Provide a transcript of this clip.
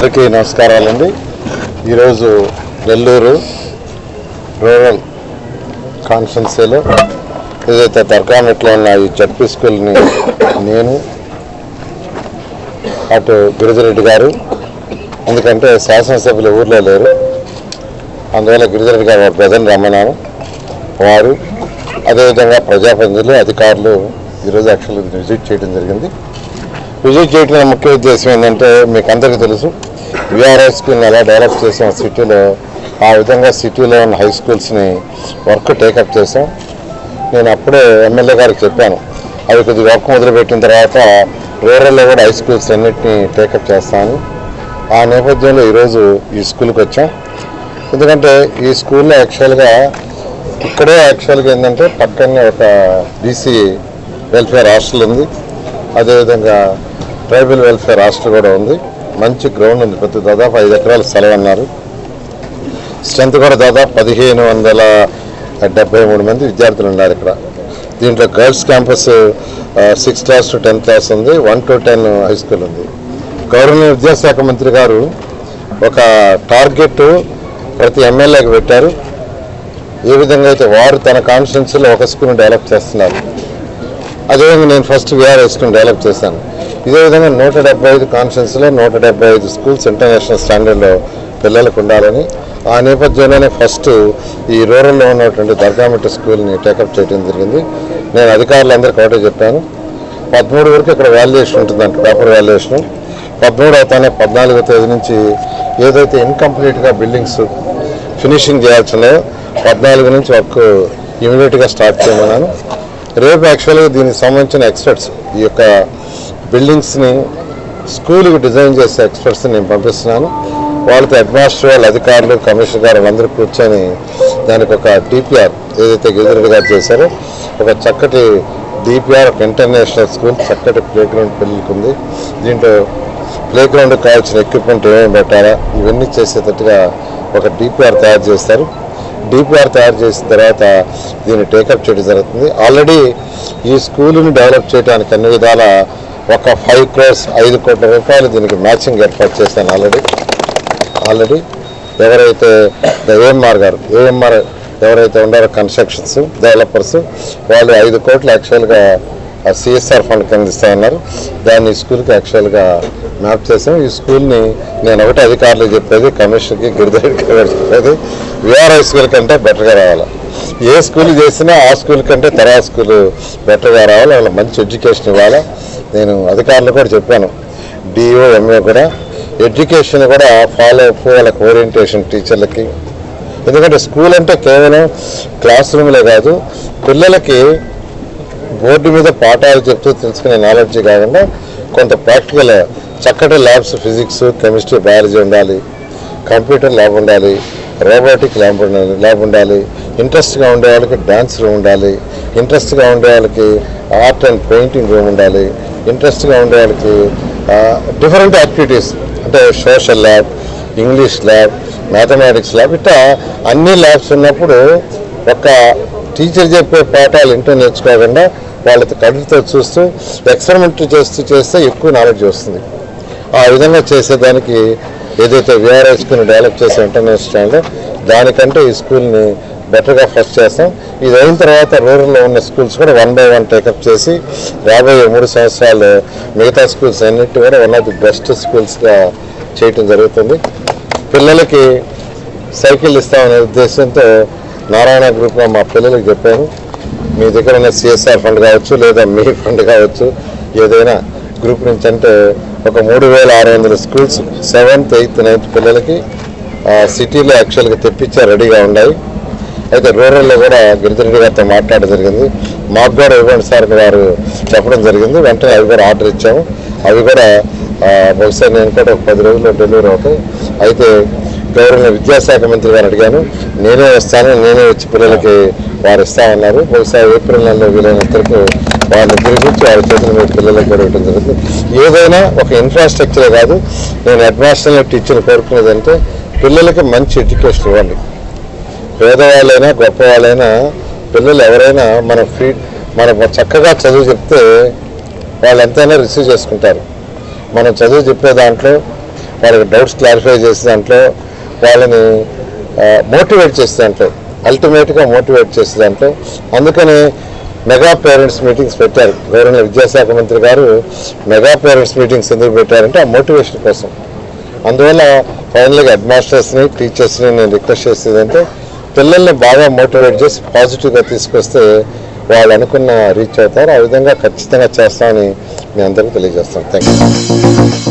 అందరికీ నమస్కారాలండి. ఈరోజు నెల్లూరు రూరల్ కాన్స్టిట్యున్సీలో ఏదైతే దర్గామెట్లో ఉన్న ఈ జడ్పీ స్కూల్ని నేను అటు గిరిజరెడ్డి గారు, ఎందుకంటే శాసనసభ్యులు ఊర్లో లేరు, అందువల్ల గిరిజరెడ్డి గారు వారి ప్రజలు రమ్మన్నాను. వారు అదేవిధంగా ప్రజాప్రతినిధులు, అధికారులు ఈరోజు యాక్చువల్గా విజిట్ చేయడం జరిగింది. విజిట్ చేయడం ముఖ్య ఉద్దేశం ఏంటంటే, మీకు అందరికీ తెలుసు విఆర్ఐ స్కూల్ని ఎలా డెవలప్ చేసాం సిటీలో, ఆ విధంగా సిటీలో ఉన్న హై స్కూల్స్ని వర్క్ టేకప్ చేసాం. నేను అప్పుడే ఎమ్మెల్యే గారికి చెప్పాను, అవి కొద్దిగా వర్క్ మొదలుపెట్టిన తర్వాత రూరల్లో కూడా హై స్కూల్స్ అన్నింటినీ టేకప్ చేస్తాను. ఆ నేపథ్యంలో ఈరోజు ఈ స్కూల్కి వచ్చాం. ఎందుకంటే ఈ స్కూల్లో యాక్చువల్గా ఇక్కడే ఏంటంటే పక్కనే ఒక బీసీ వెల్ఫేర్ హాస్టల్ ఉంది, అదేవిధంగా ట్రైబల్ వెల్ఫేర్ హాస్టల్ కూడా ఉంది. మంచి గ్రౌండ్ ఉంది, ప్రతి దాదాపు 5 ఎకరాల స్థలం అన్నారు. స్ట్రెంత్ కూడా దాదాపు 1573 మంది విద్యార్థులు ఉన్నారు ఇక్కడ. దీంట్లో girls campus 6th class to 10th class ఉంది, 1 to 10 హై స్కూల్ ఉంది. గౌరవనీయ విద్యాశాఖ మంత్రి గారు ఒక టార్గెట్ ప్రతి ఎమ్మెల్యేకి పెట్టారు. ఏ విధంగా అయితే వారు తన కాన్స్టిట్యున్సీలో ఒక స్కూల్ని డెవలప్ చేస్తున్నారు, అదేవిధంగా నేను ఫస్ట్ విఆర్ఐ స్కూల్ని డెవలప్ చేశాను. ఇదే విధంగా 175 కాన్స్టిట్యున్సీలో 175 స్కూల్స్ ఇంటర్నేషనల్ స్టాండర్డ్లో పిల్లలకు ఉండాలని, ఆ నేపథ్యంలోనే ఫస్ట్ ఈ రూరల్లో ఉన్నటువంటి దర్గామెట్ట స్కూల్ని టేకప్ చేయడం జరిగింది. నేను అధికారులందరికీ ఒకటే చెప్పాను, 13 వరకు ఇక్కడ వాల్యుయేషన్ ఉంటుందంట, పేపర్ వాల్యుయేషన్. 13 అవుతానే 14వ తేదీ నుంచి ఏదైతే ఇన్కంప్లీట్గా బిల్డింగ్స్ ఫినిషింగ్ చేయాల్సి ఉన్నాయో 14 నుంచి వర్క్ ఇమీడియట్గా స్టార్ట్ చేయమన్నాను. రేపు యాక్చువల్గా దీనికి సంబంధించిన ఎక్స్పర్ట్స్, ఈ యొక్క బిల్డింగ్స్ని స్కూల్కి డిజైన్ చేసే ఎక్స్పర్ట్స్ని నేను పంపిస్తున్నాను. వాళ్ళతో హెడ్ మాస్టర్ వాళ్ళు, అధికారులు, కమిషనర్ గారు అందరూ కూర్చొని దానికి ఒక డిపిఆర్ ఏదైతే గిరిజరెడ్డి గారు చేశారో ఒక చక్కటి డిపిఆర్, ఒక ఇంటర్నేషనల్ స్కూల్, చక్కటి ప్లే గ్రౌండ్ పిల్లలకి ఉంది. దీంట్లో ప్లే గ్రౌండ్కి కావాల్సిన ఎక్విప్మెంట్ ఏమేమి పెట్టాలా ఇవన్నీ చేసేటట్టుగా ఒక డిపిఆర్ తయారు చేస్తారు. డిపిఆర్ తయారు చేసిన తర్వాత దీన్ని టేకప్ చేయడం జరుగుతుంది. ఆల్రెడీ ఈ స్కూల్ని డెవలప్ చేయడానికి అన్ని విధాల ఒక 5 crores 5 కోట్ల రూపాయలు దీనికి మ్యాచింగ్ ఏర్పాటు చేశాను ఆల్రెడీ. ఎవరైతే ఏఎంఆర్ గారు ఎవరైతే ఉన్నారో కన్స్ట్రక్షన్స్ డెవలపర్స్, వాళ్ళు 5 కోట్లు యాక్చువల్గా సిఎస్ఆర్ ఫండ్ కింద ఇస్తామన్నారు. దాన్ని ఈ స్కూల్కి యాక్చువల్గా మ్యాప్ చేసాం. ఈ స్కూల్ని నేను ఒకటి అధికారులు చెప్పేది, కమిషనర్కి, గిరిజరెడ్డి గారు చెప్పేది, విఆర్ఐ స్కూల్ కంటే బెటర్గా రావాలి. ఏ స్కూల్ చేసినా ఆ స్కూల్ కంటే తర్వాత స్కూల్ బెటర్గా రావాలి, వాళ్ళ మంచి ఎడ్యుకేషన్ ఇవ్వాలి. నేను అధికారులు కూడా చెప్పాను, డిఓ, ఎంఏ కూడా ఎడ్యుకేషన్ కూడా ఫాలో అప్ వాళ్ళకి, ఓరియంటేషన్ టీచర్లకి. ఎందుకంటే స్కూల్ అంటే కేవలం క్లాస్ రూమ్లే కాదు, పిల్లలకి బోర్డు మీద పాఠాలు చెప్తూ తెలుసుకునే నాలెడ్జ్ కాకుండా కొంత ప్రాక్టికల్ చక్కటి ల్యాబ్స్, ఫిజిక్స్, కెమిస్ట్రీ, బయాలజీ ఉండాలి, కంప్యూటర్ ల్యాబ్ ఉండాలి, రోబోటిక్ ల్యాబ్ ఉండాలి, ఇంట్రెస్ట్గా ఉండే వాళ్ళకి డ్యాన్స్ రూమ్ ఉండాలి, ఇంట్రెస్ట్గా ఉండే వాళ్ళకి ఆర్ట్ అండ్ పెయింటింగ్ రూమ్ ఉండాలి, ఇంట్రెస్ట్గా ఉండే వాళ్ళకి డిఫరెంట్ యాక్టివిటీస్ అంటే social lab, English lab, mathematics lab, ఇట్లా అన్ని ల్యాబ్స్ ఉన్నప్పుడు ఒక టీచర్ చెప్పే పాఠాలు ఇంటో నేర్చుకోకుండా వాళ్ళతో కళ్ళతో చూస్తూ ఎక్స్పెరిమెంట్ చేస్తే ఎక్కువ నాలెడ్జ్ వస్తుంది. ఆ విధంగా చేసేదానికి ఏదైతే విఆర్ఐ స్కూల్ని డెవలప్ చేసే ఇంటర్నేషనల్ స్టాండర్డ్, దానికంటే ఈ స్కూల్ని బెటర్గా ఫస్ట్ చేస్తాం. ఇది అయిన తర్వాత రూరల్లో ఉన్న స్కూల్స్ కూడా 1 by 1 టేకప్ చేసి రాబోయే 3 సంవత్సరాలు మిగతా స్కూల్స్ అన్నిటి కూడా వన్ ఆఫ్ ది బెస్ట్ స్కూల్స్గా చేయటం జరుగుతుంది. పిల్లలకి సైకిల్ ఇస్తామనే ఉద్దేశంతో నారాయణ గ్రూప్లో మా పిల్లలకి చెప్పాను, మీ దగ్గర ఉన్న సిఎస్ఆర్ ఫండ్ కావచ్చు లేదా మీ ఫండ్ కావచ్చు, ఏదైనా గ్రూప్ నుంచి అంటే ఒక 3600 స్కూల్స్ 7th, 8th, 9th పిల్లలకి సిటీలో యాక్చువల్గా తెప్పించే రెడీగా ఉన్నాయి. అయితే రూరల్లో కూడా గిరిజరెడ్డి గారితో మాట్లాడడం జరిగింది. మాకు కూడా ఇవ్వండి సార్ వారు చెప్పడం జరిగింది. వెంటనే అవి కూడా ఆర్డర్ ఇచ్చాము. అవి కూడా బహుశా నేను కూడా ఒక 10 రోజుల్లో డెలివరీ అవుతాయి. అయితే గౌరవ విద్యాశాఖ మంత్రి గారు అడిగాను, నేనే వస్తాను, నేనే వచ్చి పిల్లలకి వారు ఇస్తామన్నారు. బహుశా ఏప్రిల్ నెలలో వీలైనంతరకు వాళ్ళని తిరిగించి వారి చేతుల మీద పిల్లలకు కూడా ఇవ్వడం జరుగుతుంది. ఏదైనా ఒక ఇన్ఫ్రాస్ట్రక్చరే కాదు, నేను హెడ్ మాస్టర్ని టీచర్ని కోరుకునేది అంటే పిల్లలకి మంచి ఎడ్యుకేషన్ ఇవ్వాలి. పేదవాళ్ళైనా గొప్పవాళ్ళైనా పిల్లలు ఎవరైనా మనం చక్కగా చదువు చెప్తే వాళ్ళు ఎంతైనా రిసీవ్ చేసుకుంటారు. మనం చదువు చెప్పే దాంట్లో వాళ్ళకి డౌట్స్ క్లారిఫై చేసే దాంట్లో, వాళ్ళని మోటివేట్ చేసే దాంట్లో, అల్టిమేట్గా మోటివేట్ చేసే దాంట్లో, అందుకని మెగా పేరెంట్స్ మీటింగ్స్ పెట్టారు. గౌరవ విద్యాశాఖ మంత్రి గారు మెగా పేరెంట్స్ మీటింగ్స్ ఎందుకు పెట్టారంటే ఆ మోటివేషన్ కోసం. అందువల్ల ఫైనల్గా హెడ్ మాస్టర్స్ని, టీచర్స్ని నేను రిక్వెస్ట్ చేసేదంటే పిల్లల్ని బాగా మోటివేట్ చేసి పాజిటివ్గా తీసుకొస్తే వాళ్ళు అనుకున్న రీచ్ అవుతారు. ఆ విధంగా ఖచ్చితంగా చేస్తామని మీ అందరికీ తెలియజేస్తాను. Thank you.